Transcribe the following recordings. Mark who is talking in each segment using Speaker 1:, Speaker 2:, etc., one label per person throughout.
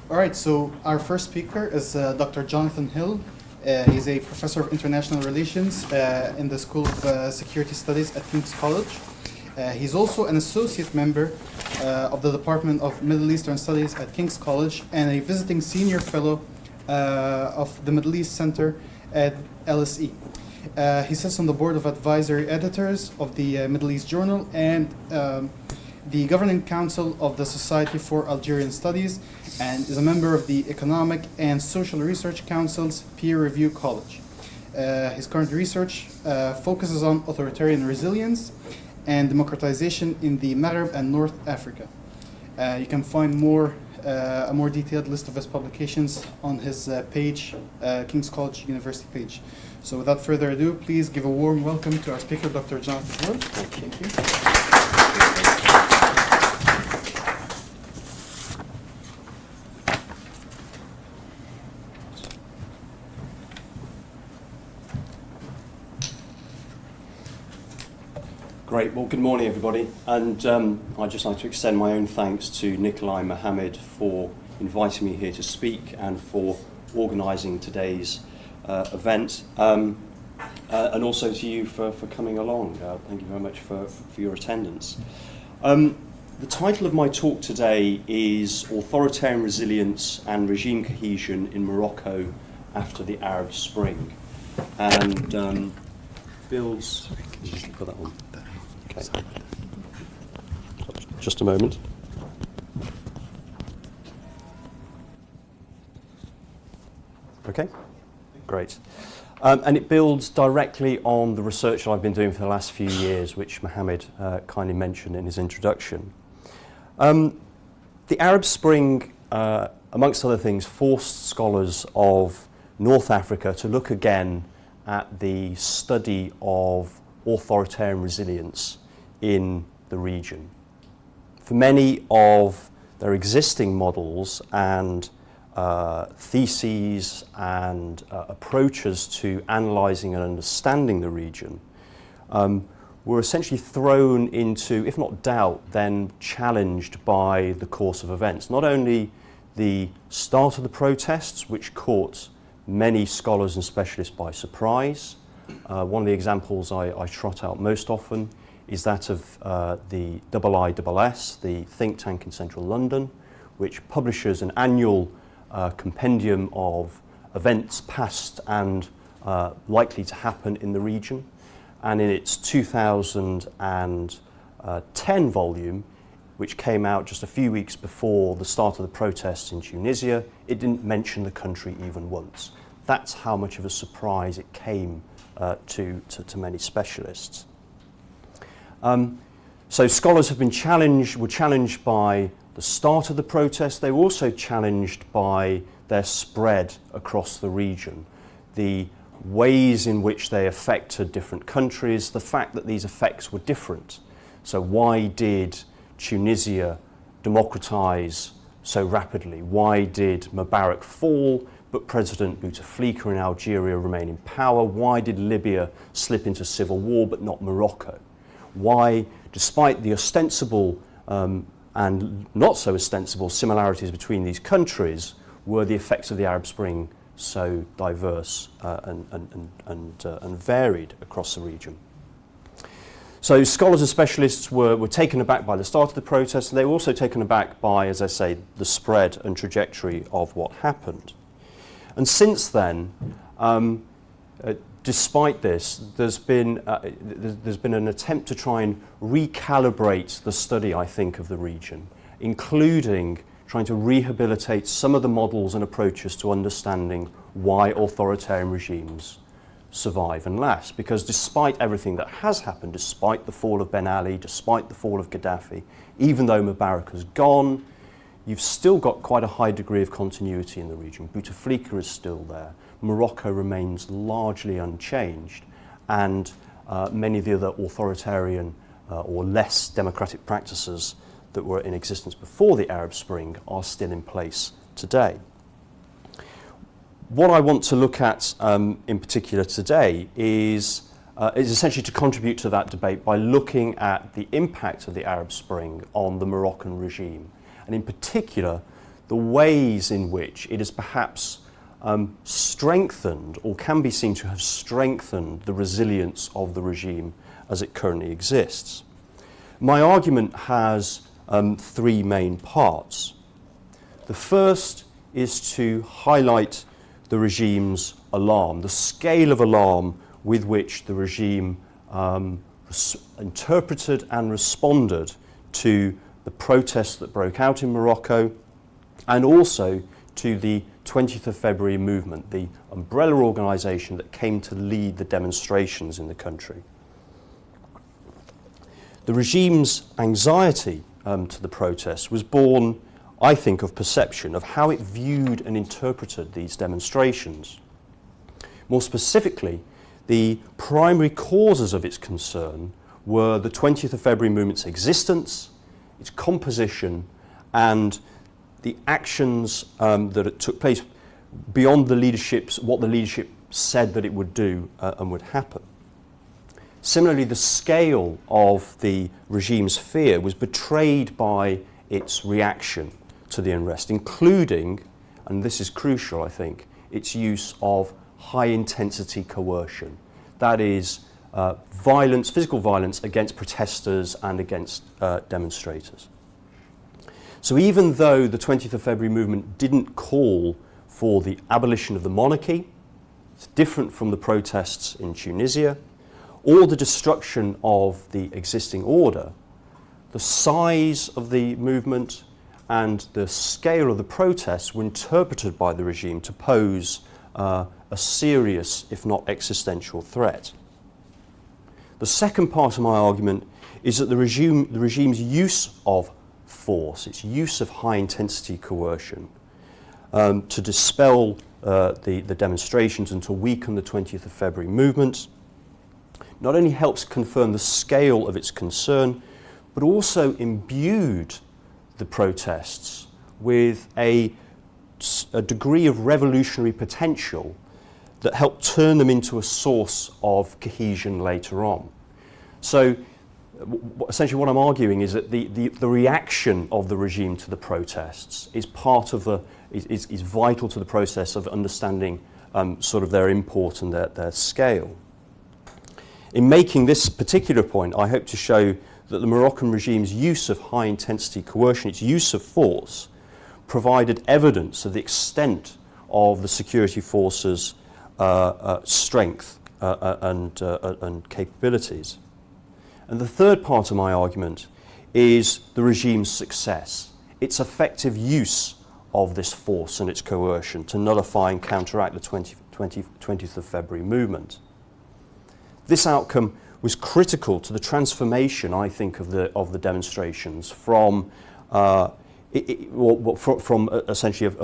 Speaker 1: All right, so our first speaker is Dr. Jonathan Hill. He's a professor of international relations in the School of Security Studies at King's College. He's also an associate member of the Department of Middle Eastern Studies at King's College and a visiting senior fellow of the Middle East Center at LSE. He sits on the board of advisory editors of the Middle East Journal and the governing council of the Society for Algerian Studies, and is a member of the Economic and Social Research Council's Peer Review College. His current research focuses on authoritarian resilience and democratization in the Maghreb and North Africa. You can find a more detailed list of his publications on his page, King's College University page. So without further ado, please give a warm welcome to our speaker, Dr. Jonathan Hill. Thank you.
Speaker 2: Great. Well, good morning, everybody. And I'd just like to extend my own thanks to Nikolai Mohammed for inviting me here to speak and for organising today's event. And also to you for coming along. Thank you very much for your attendance. The title of my talk today is Authoritarian Resilience and Regime Cohesion in Morocco After the Arab Spring. And builds... Just put that one. Okay. Just a moment. Okay, great. And it builds directly on the research that I've been doing for the last few years, which Mohammed kindly mentioned in his introduction. The Arab Spring, amongst other things, forced scholars of North Africa to look again at the study of authoritarian resilience in the region. For many of their existing models and theses and approaches to analysing and understanding the region were essentially thrown into, if not doubt, then challenged by the course of events. Not only the start of the protests, which caught many scholars and specialists by surprise. One of the examples I trot out most often is that of the IISS, the think tank in central London, which publishes an annual compendium of events past and likely to happen in the region. And in its 2010 volume, which came out just a few weeks before the start of the protests in Tunisia, it didn't mention the country even once. That's how much of a surprise it came to many specialists. So scholars have been were challenged by the start of the protest. They were also challenged by their spread across the region, the ways in which they affected different countries, the fact that these effects were different. So why did Tunisia democratize so rapidly? Why did Mubarak fall, but President Bouteflika in Algeria remain in power? Why did Libya slip into civil war, but not Morocco? Why, despite the ostensible and not so ostensible similarities between these countries, were the effects of the Arab Spring so diverse and varied across the region? So scholars and specialists were taken aback by the start of the protest, and they were also taken aback by, as I say, the spread and trajectory of what happened. And since then, despite this, there's been an attempt to try and recalibrate the study, I think, of the region, including trying to rehabilitate some of the models and approaches to understanding why authoritarian regimes survive and last. Because despite everything that has happened, despite the fall of Ben Ali, despite the fall of Gaddafi, even though Mubarak has gone, you've still got quite a high degree of continuity in the region. Bouteflika is still there. Morocco remains largely unchanged, and many of the other authoritarian or less democratic practices that were in existence before the Arab Spring are still in place today. What I want to look at in particular today is essentially to contribute to that debate by looking at the impact of the Arab Spring on the Moroccan regime, and in particular the ways in which it has perhaps strengthened, or can be seen to have strengthened, the resilience of the regime as it currently exists. My argument has three main parts. The first is to highlight the regime's alarm, the scale of alarm with which the regime interpreted and responded to the protests that broke out in Morocco, and also to the 20th of February movement, the umbrella organisation that came to lead the demonstrations in the country. The regime's anxiety to the protests was born, I think, of perception of how it viewed and interpreted these demonstrations. More specifically, the primary causes of its concern were the 20th of February movement's existence, its composition, and the actions that it took place beyond what the leadership said that it would do and would happen. Similarly, the scale of the regime's fear was betrayed by its reaction to the unrest, including, and this is crucial, I think, its use of high-intensity coercion. That is, violence, physical violence against protesters and against demonstrators. So even though the 20th of February movement didn't call for the abolition of the monarchy, it's different from the protests in Tunisia, or the destruction of the existing order, the size of the movement and the scale of the protests were interpreted by the regime to pose a serious, if not existential, threat. The second part of my argument is that the regime's use of force, its use of high-intensity coercion to dispel the demonstrations and to weaken the 20th of February movement, not only helps confirm the scale of its concern, but also imbued the protests with a degree of revolutionary potential that helped turn them into a source of cohesion later on. So essentially what I'm arguing is that the reaction of the regime to the protests is part of is vital to the process of understanding sort of their import and their scale. In making this particular point, I hope to show that the Moroccan regime's use of high-intensity coercion, its use of force, provided evidence of the extent of the security forces' strength and capabilities. And the third part of my argument is the regime's success, its effective use of this force and its coercion to nullify and counteract the 20th of February movement. This outcome was critical to the transformation, I think, of the demonstrations from essentially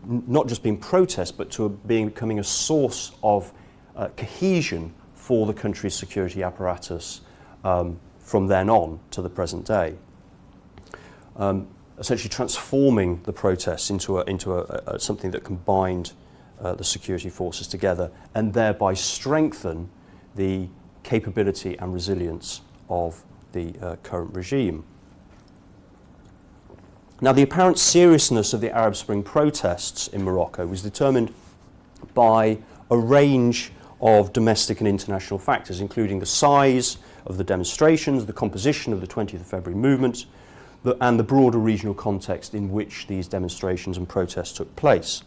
Speaker 2: not just being protests, but to becoming a source of cohesion for the country's security apparatus from then on to the present day. Essentially transforming the protests into something that combined the security forces together and thereby strengthen the capability and resilience of the current regime. Now, the apparent seriousness of the Arab Spring protests in Morocco was determined by a range of domestic and international factors, including the size of the demonstrations, the composition of the 20th of February movement, and the broader regional context in which these demonstrations and protests took place.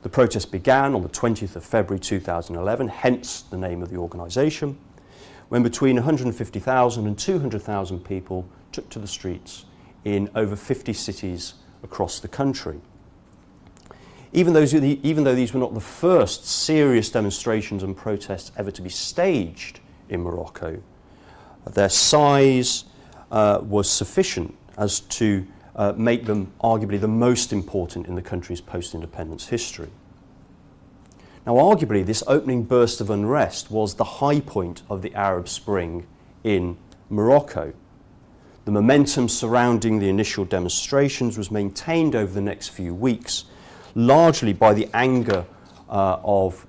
Speaker 2: The protest began on the 20th of February 2011, hence the name of the organisation, when between 150,000 and 200,000 people took to the streets in over 50 cities across the country. Even though these were not the first serious demonstrations and protests ever to be staged in Morocco, their size was sufficient as to make them arguably the most important in the country's post-independence history. Now, arguably, this opening burst of unrest was the high point of the Arab Spring in Morocco. The momentum surrounding the initial demonstrations was maintained over the next few weeks, largely by the anger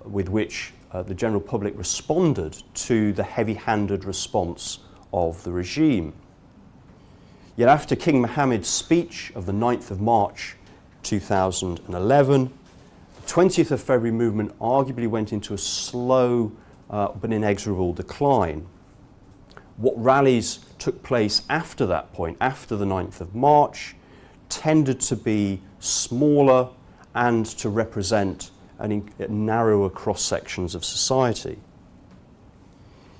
Speaker 2: with which the general public responded to the heavy-handed response of the regime. Yet after King Mohammed's speech of the 9th of March 2011. The 20th of February movement arguably went into a slow but inexorable decline. What rallies took place after that point, after the 9th of March, tended to be smaller and to represent narrower cross-sections of society.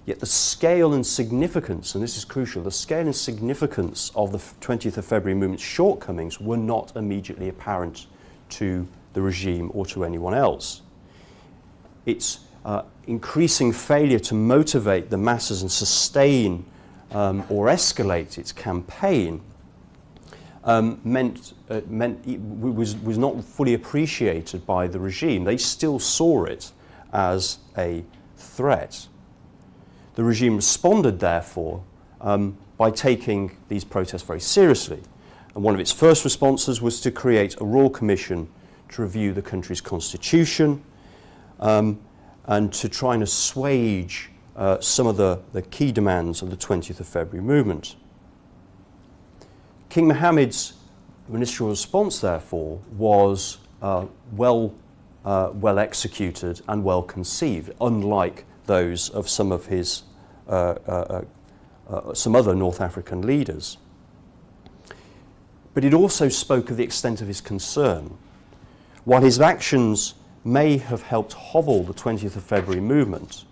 Speaker 2: Yet the scale and significance, and this is crucial, the scale and significance of the 20th of February movement's shortcomings were not immediately apparent to the regime or to anyone else. Its increasing failure to motivate the masses and sustain or escalate its campaign was not fully appreciated by the regime. They still saw it as a threat. The regime responded, therefore, by taking these protests very seriously. And one of its first responses was to create a royal commission to review the country's constitution and to try and assuage some of the key demands of the 20th of February movement. King Mohammed's initial response, therefore, was well executed and well conceived, unlike those of some of his some other North African leaders. But it also spoke of the extent of his concern. While his actions may have helped hobble the 20th of February movement,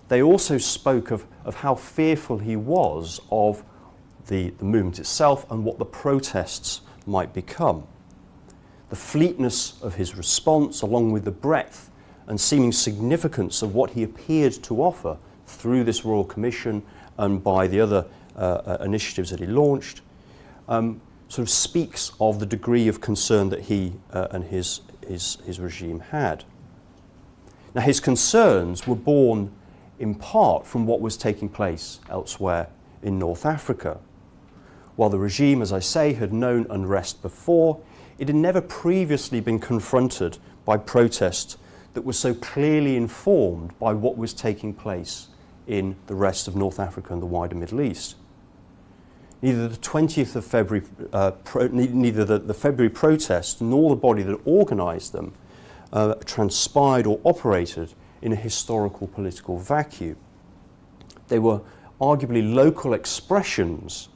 Speaker 2: they also spoke of how fearful he was of the movement itself and what the protests might become. The fleetness of his response, along with the breadth and seeming significance of what he appeared to offer through this Royal Commission and by the other initiatives that he launched, sort of speaks of the degree of concern that he and his regime had. Now, his concerns were born in part from what was taking place elsewhere in North Africa. While the regime, as I say, had known unrest before, it had never previously been confronted by protests that were so clearly informed by what was taking place in the rest of North Africa and the wider Middle East. Neither the 20th of February, neither the February protests nor the body that organised them transpired or operated in a historical political vacuum. They were arguably local expressions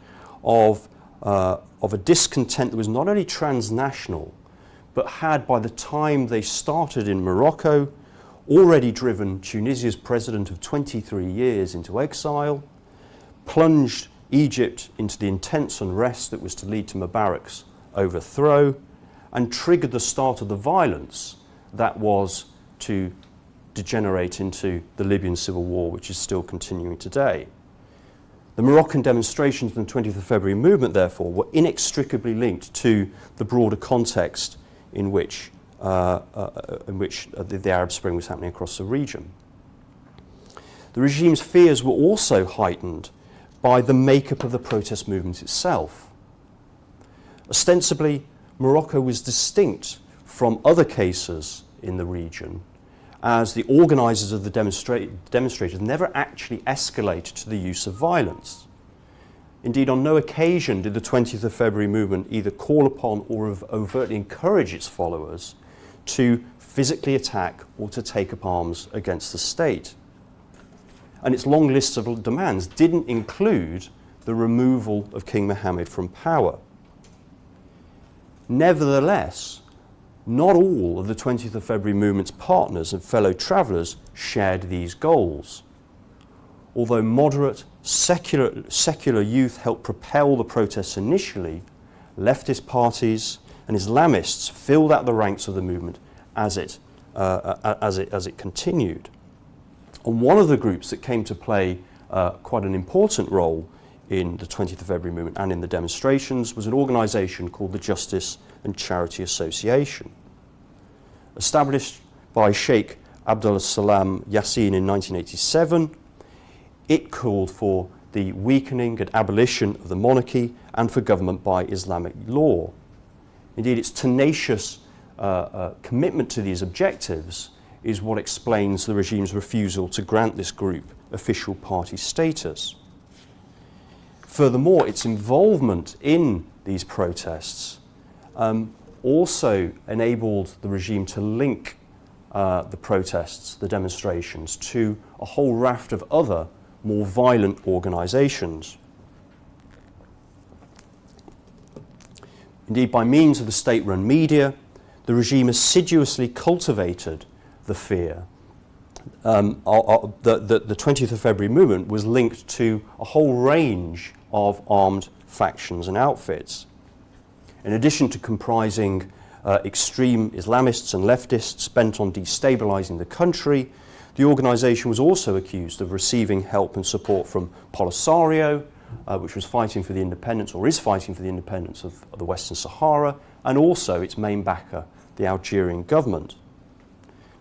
Speaker 2: of a discontent that was not only transnational, but had, by the time they started in Morocco, already driven Tunisia's president of 23 years into exile, plunged Egypt into the intense unrest that was to lead to Mubarak's overthrow, and triggered the start of the violence that was to degenerate into the Libyan civil war, which is still continuing today. The Moroccan demonstrations in the 20th of February movement, therefore, were inextricably linked to the broader context in which the Arab Spring was happening across the region. The regime's fears were also heightened by the makeup of the protest movement itself. Ostensibly, Morocco was distinct from other cases in the region, as the organisers of the demonstrators never actually escalated to the use of violence. Indeed, on no occasion did the 20th of February movement either call upon or overtly encourage its followers to physically attack or to take up arms against the state. And its long list of demands didn't include the removal of King Mohammed from power. Nevertheless, not all of the 20th of February movement's partners and fellow travellers shared these goals. Although moderate, secular youth helped propel the protests initially, leftist parties and Islamists filled out the ranks of the movement as it continued. And one of the groups that came to play quite an important role in the 20th of February movement and in the demonstrations was an organisation called the Justice and Charity Association. Established by Sheikh Abdullah Salam Yassin in 1987, it called for the weakening and abolition of the monarchy and for government by Islamic law. Indeed, its tenacious commitment to these objectives is what explains the regime's refusal to grant this group official party status. Furthermore, its involvement in these protests also enabled the regime to link the protests, the demonstrations, to a whole raft of other more violent organisations. Indeed, by means of the state-run media, the regime assiduously cultivated the fear. The 20th of February movement was linked to a whole range of armed factions and outfits. In addition to comprising extreme Islamists and leftists bent on destabilising the country, the organisation was also accused of receiving help and support from Polisario, which was fighting for the independence, or is fighting for the independence of the Western Sahara, and also its main backer, the Algerian government.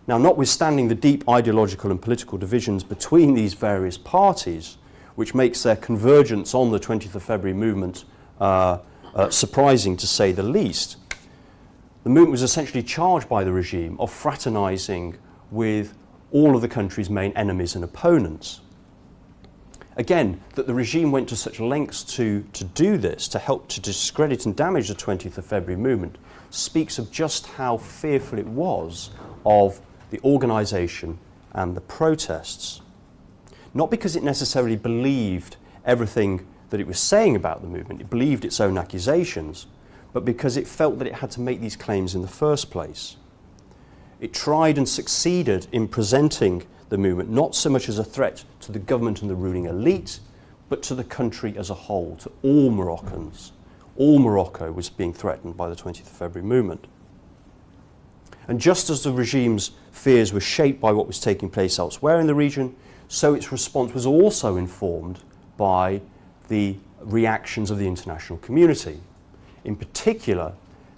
Speaker 2: Now, notwithstanding the deep ideological and political divisions between these various parties, which makes their convergence on the 20th of February movement surprising to say the least, the movement was essentially charged by the regime of fraternising with all of the country's main enemies and opponents. Again, that the regime went to such lengths to do this, to help to discredit and damage the 20th of February movement, speaks of just how fearful it was of the organisation and the protests. Not because it necessarily believed everything that it was saying about the movement, it believed its own accusations, but because it felt that it had to make these claims in the first place. It tried and succeeded in presenting the movement not so much as a threat to the government and the ruling elite, but to the country as a whole, to all Moroccans. All Morocco was being threatened by the 20th of February movement. And just as the regime's fears were shaped by what was taking place elsewhere in the region, so its response was also informed by the reactions of the international community. In particular,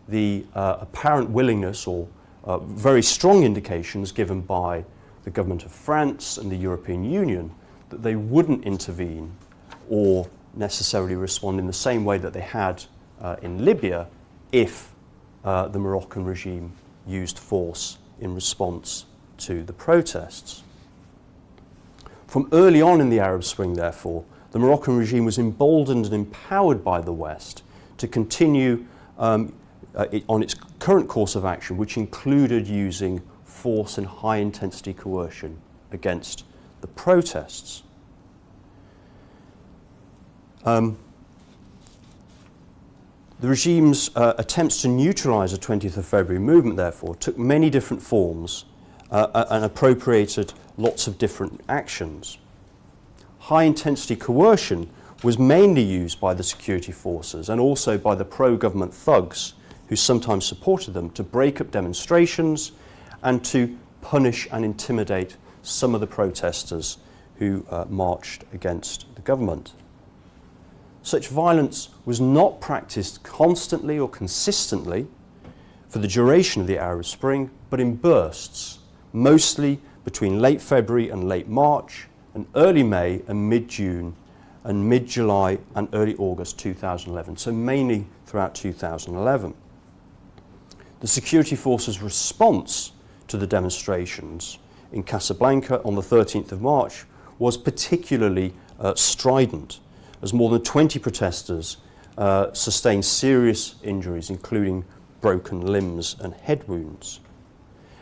Speaker 2: the apparent willingness or very strong indications given by the government of France and the European Union that they wouldn't intervene or necessarily respond in the same way that they had in Libya if the Moroccan regime used force in response to the protests. From early on in the Arab Spring, therefore, the Moroccan regime was emboldened and empowered by the West to continue on its current course of action, which included using force and high-intensity coercion against the protests. The regime's attempts to neutralise the 20th of February movement, therefore, took many different forms and appropriated lots of different actions. High-intensity coercion was mainly used by the security forces and also by the pro-government thugs who sometimes supported them to break up demonstrations and to punish and intimidate some of the protesters who marched against the government. Such violence was not practiced constantly or consistently for the duration of the Arab Spring, but in bursts, mostly between late February and late March, and early May and mid-June, and mid-July and early August 2011, so mainly throughout 2011. The security forces' response to the demonstrations in Casablanca on the 13th of March was particularly strident, as more than 20 protesters sustained serious injuries, including broken limbs and head wounds.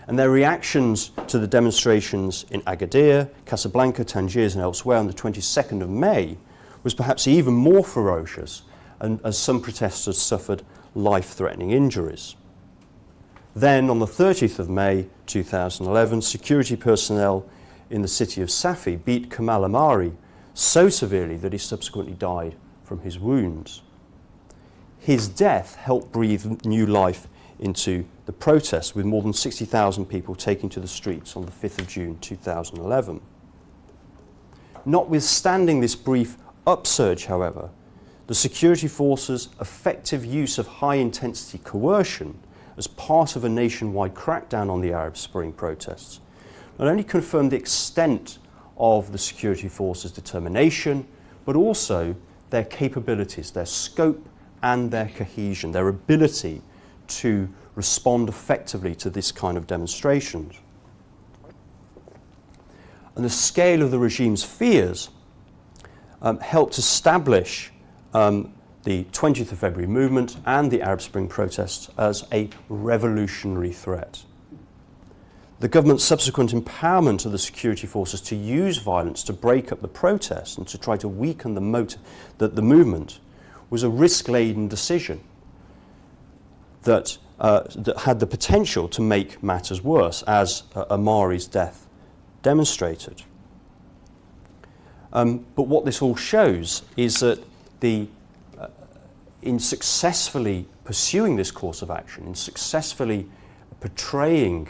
Speaker 2: And their reactions to the demonstrations in Agadir, Casablanca, Tangiers and elsewhere on the 22nd of May was perhaps even more ferocious, and as some protesters suffered life-threatening injuries. Then, on the 30th of May 2011, security personnel in the city of Safi beat Kamal Amari so severely that he subsequently died from his wounds. His death helped breathe new life into the protests, with more than 60,000 people taking to the streets on the 5th of June 2011. Notwithstanding this brief upsurge, however, the security forces' effective use of high-intensity coercion as part of a nationwide crackdown on the Arab Spring protests not only confirmed the extent of the security forces' determination, but also their capabilities, their scope and their cohesion, their ability to respond effectively to this kind of demonstrations. And the scale of the regime's fears helped establish the 20th of February movement and the Arab Spring protests as a revolutionary threat. The government's subsequent empowerment of the security forces to use violence to break up the protests and to try to weaken the movement was a risk-laden decision that had the potential to make matters worse, as Amari's death demonstrated. But what this all shows is that in successfully pursuing this course of action, in successfully portraying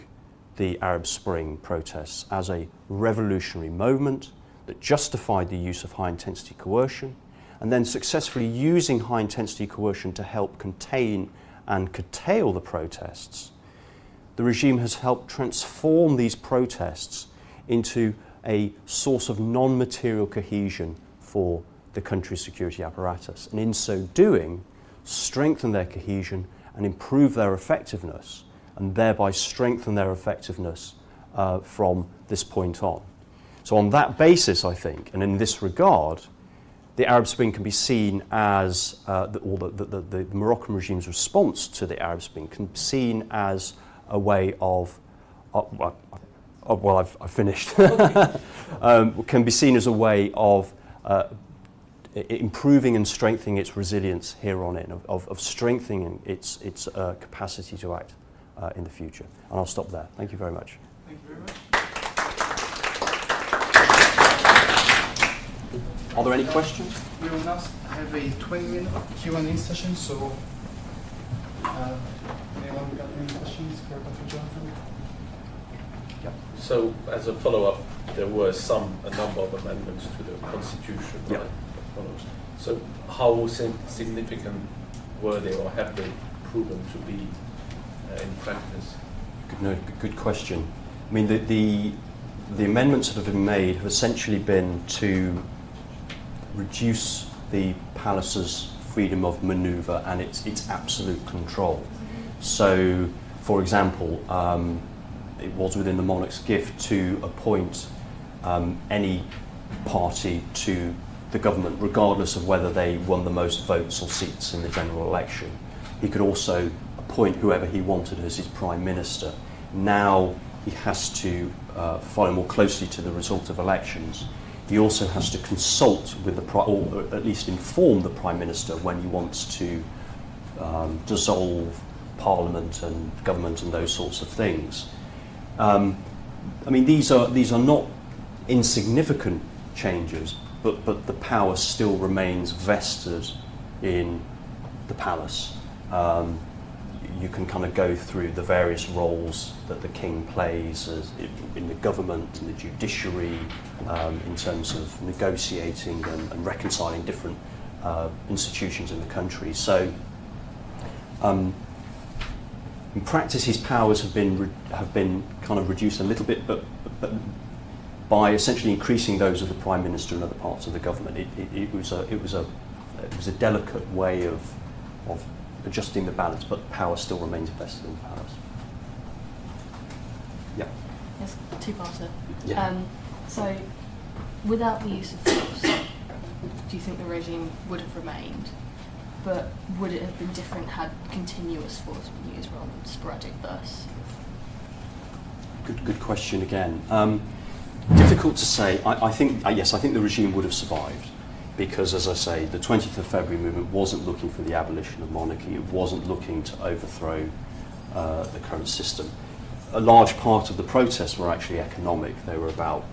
Speaker 2: the Arab Spring protests as a revolutionary movement that justified the use of high-intensity coercion, and then successfully using high-intensity coercion to help contain and curtail the protests, the regime has helped transform these protests into a source of non-material cohesion for the country's security apparatus, and in so doing, strengthen their cohesion and improve their effectiveness, and thereby strengthen their effectiveness from this point on. So on that basis, I think, and in this regard, the Arab Spring can be seen as, the Moroccan regime's response to the Arab Spring can be seen as a way of, I've finished, can be seen as a way of improving and strengthening its resilience here on in, of strengthening its capacity to act in the future. And I'll stop there. Thank you very much.
Speaker 1: Thank you very much.
Speaker 2: Are there any questions?
Speaker 1: We will now have a 20-minute Q&A session, so anyone got any questions for Dr. Jonathan?
Speaker 3: Yeah. So, as a follow-up, there were a number of amendments to the Constitution, right?
Speaker 2: Yeah.
Speaker 3: So, how significant were they, or have they proven to be in practice?
Speaker 2: Good question. I mean, the amendments that have been made have essentially been to reduce the palace's freedom of manoeuvre and its absolute control. So, for example, it was within the monarch's gift to appoint any party to the government, regardless of whether they won the most votes or seats in the general election. He could also appoint whoever he wanted as his prime minister. Now he has to follow more closely to the result of elections. He also has to consult with or at least inform the Prime Minister when he wants to dissolve Parliament and government and those sorts of things. I mean, these are not insignificant changes, but the power still remains vested in the palace. You can kind of go through the various roles that the king plays in the government, in the judiciary, in terms of negotiating and reconciling different institutions in the country. So, in practice, his powers have been kind of reduced a little bit, but by essentially increasing those of the prime minister and other parts of the government, it was a delicate way of adjusting the balance, but power still remains vested in the palace. Yeah.
Speaker 4: Yes, two-parter.
Speaker 2: Yeah.
Speaker 4: So, without the use of force, do you think the regime would have remained? But would it have been different had continuous force been used rather than sporadic bursts?
Speaker 2: Good question again. Difficult to say. I think yes, I think the regime would have survived. Because, as I say, the 20th of February movement wasn't looking for the abolition of monarchy. It wasn't looking to overthrow the current system. A large part of the protests were actually economic. They were about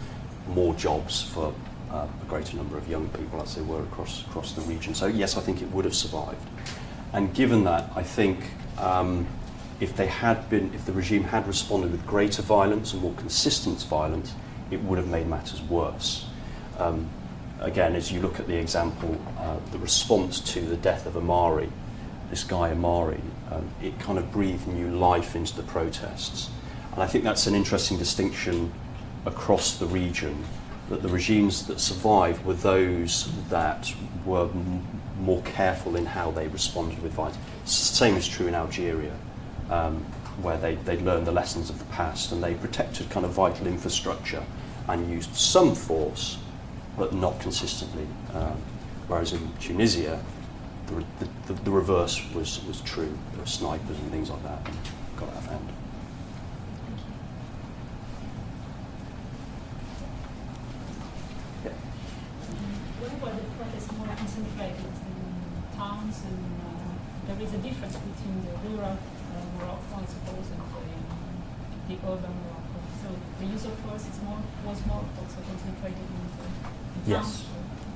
Speaker 2: more jobs for a greater number of young people, as they were across the region. So yes, I think it would have survived. And given that, I think if the regime had responded with greater violence and more consistent violence, it would have made matters worse. Again, as you look at the example, the response to the death of Amari, this guy Amari, it kind of breathed new life into the protests. And I think that's an interesting distinction across the region, that the regimes that survived were those that were more careful in how they responded with violence. The same is true in Algeria, where they learned the lessons of the past and they protected kind of vital infrastructure and used some force, but not consistently. Whereas in Tunisia, the reverse was true. There were snipers and things like that, and got out of hand.
Speaker 5: What about the protest more concentrated in towns, and there is a difference between the rural Morocco, I suppose, and the urban Morocco. So the use of force was more also concentrated in towns.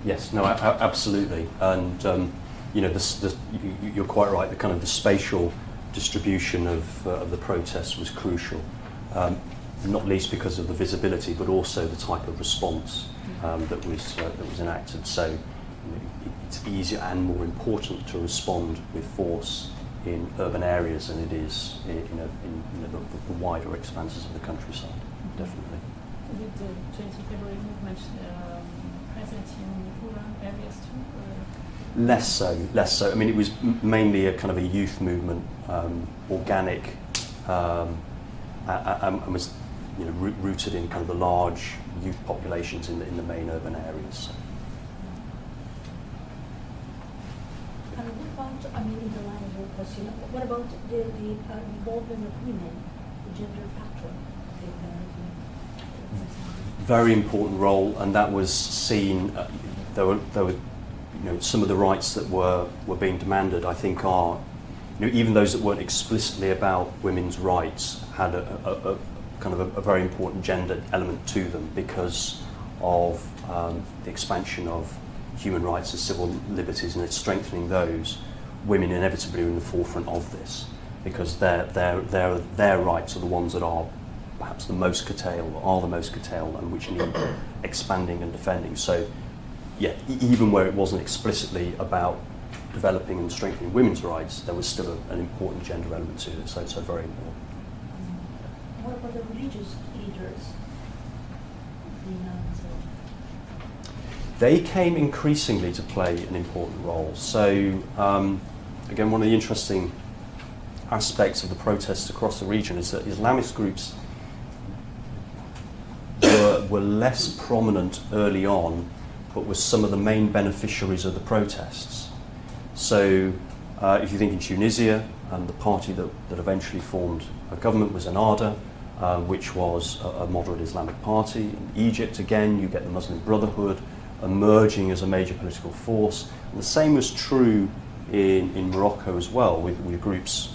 Speaker 2: Yes, no, absolutely, and you're quite right. The kind of the spatial distribution of the protests was crucial, not least because of the visibility, but also the type of response that was enacted. So it's easier and more important to respond with force in urban areas than it is in the wider expanses of the countryside. Definitely.
Speaker 5: Did the 20 February movement present in rural areas too?
Speaker 2: Less so. I mean, it was mainly a kind of a youth movement, organic, and was rooted in kind of the large youth populations in the main urban areas.
Speaker 6: And what about, I mean, in the line of your question, what about the involvement of women, the gender factor?
Speaker 2: Very important role, and that was seen. There were some of the rights that were being demanded. I think are even those that weren't explicitly about women's rights had a kind of a very important gender element to them because of the expansion of human rights and civil liberties, and it's strengthening those. Women inevitably are in the forefront of this because their rights are the ones that are perhaps the most curtailed, and which need expanding and defending. So, yeah, even where it wasn't explicitly about developing and strengthening women's rights, there was still an important gender element to it. So very important.
Speaker 6: What about the religious leaders?
Speaker 2: They came increasingly to play an important role. So, again, one of the interesting aspects of the protests across the region is that Islamist groups were less prominent early on, but were some of the main beneficiaries of the protests. So, if you think in Tunisia, the party that eventually formed a government was Ennahda, which was a moderate Islamic party. In Egypt, again, you get the Muslim Brotherhood emerging as a major political force. And the same was true in Morocco as well, with groups,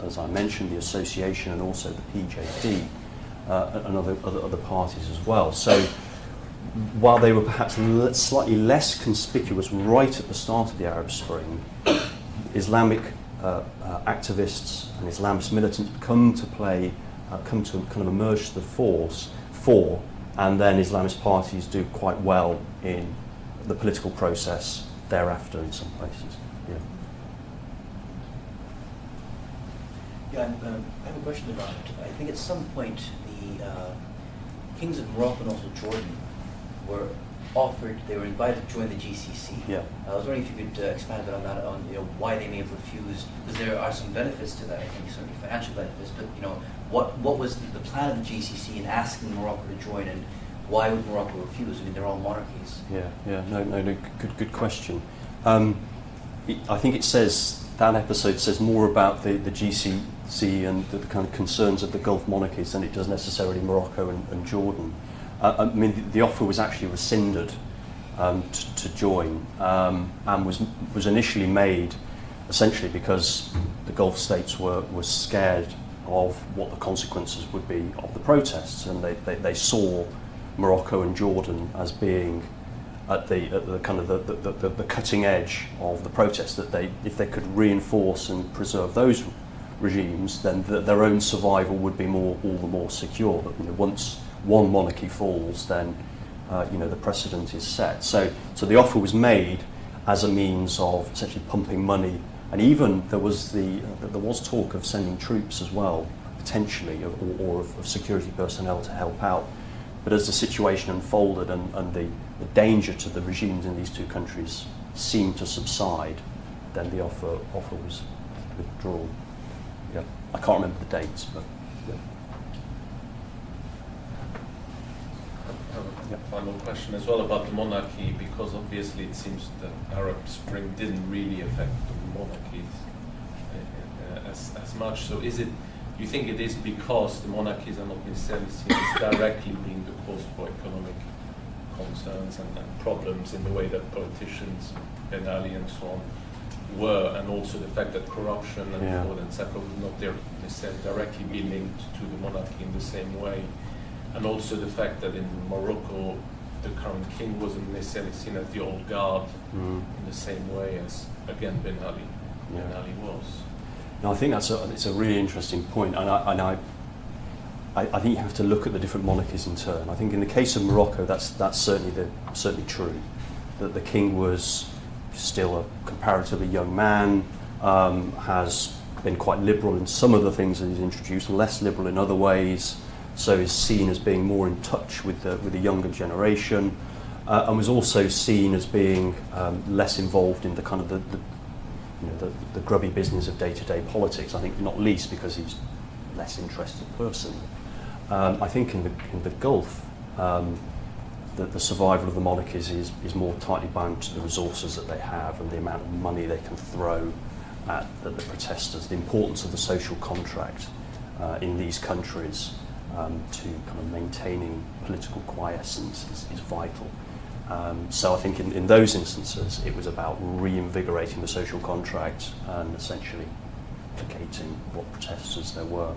Speaker 2: as I mentioned, the Association and also the PJD, and other parties as well. So while they were perhaps slightly less conspicuous right at the start of the Arab Spring, Islamic activists and Islamist militants come to kind of emerge to the fore, and then Islamist parties do quite well in the political process thereafter in some places.
Speaker 7: Yeah, I have a question about it. I think at some point the kings of Morocco and also Jordan were invited to join the GCC.
Speaker 2: Yeah.
Speaker 7: I was wondering if you could expand a bit on that, on why they may have refused, because there are some benefits to that. I think certainly financial benefits, but what was the plan of the GCC in asking Morocco to join, and why would Morocco refuse? I mean, they're all monarchies.
Speaker 2: No, good question. I think that episode says more about the GCC and the kind of concerns of the Gulf monarchies than it does necessarily Morocco and Jordan. I mean, the offer was actually rescinded to join, and was initially made essentially because the Gulf states were scared of what the consequences would be of the protests, and they saw Morocco and Jordan as being at the kind of the cutting edge of the protests, that if they could reinforce and preserve those regimes, then their own survival would be all the more secure. But once one monarchy falls, then the precedent is set. So the offer was made as a means of essentially pumping money, and even there was talk of sending troops as well, potentially, or of security personnel to help out. But as the situation unfolded and the danger to the regimes in these two countries seemed to subside, then the offer was withdrawn. Yeah, I can't remember the dates, but yeah.
Speaker 3: final question as well about the monarchy, because obviously it seems that Arab Spring didn't really affect the monarchies as much. So is it, do you think it is because the monarchies are not necessarily seen as directly being the cause for economic concerns and problems in the way that politicians, Ben Ali and so on, were, and also the fact that corruption and fraud and etc. was not there necessarily directly be linked to the monarchy in the same way, and also the fact that in Morocco the current king wasn't necessarily seen as the old guard in the same way as again Ben Ali was.
Speaker 2: No, I think it's a really interesting point, and I think you have to look at the different monarchies in turn. I think in the case of Morocco, that's certainly true, that the king was still a comparatively young man, has been quite liberal in some of the things that he's introduced, less liberal in other ways, so is seen as being more in touch with the younger generation, and was also seen as being less involved in the kind of the grubby business of day-to-day politics. I think not least because he's a less interested person. I think in the Gulf, the survival of the monarchies is more tightly bound to the resources that they have and the amount of money they can throw at the protesters. The importance of the social contract in these countries to kind of maintaining political quiescence is vital. So I think in those instances it was about reinvigorating the social contract and essentially placating what protesters there were.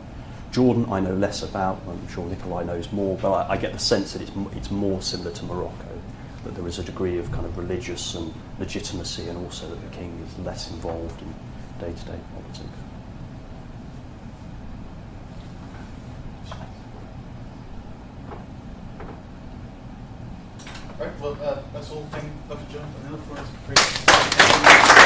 Speaker 2: Jordan I know less about, I'm sure Nikolai knows more, but I get the sense that it's more similar to Morocco, that there is a degree of kind of religious and legitimacy, and also that the king is less involved in day-to-day politics.
Speaker 1: Right, well, that's all. Thank Dr. Jonathan Hill for his great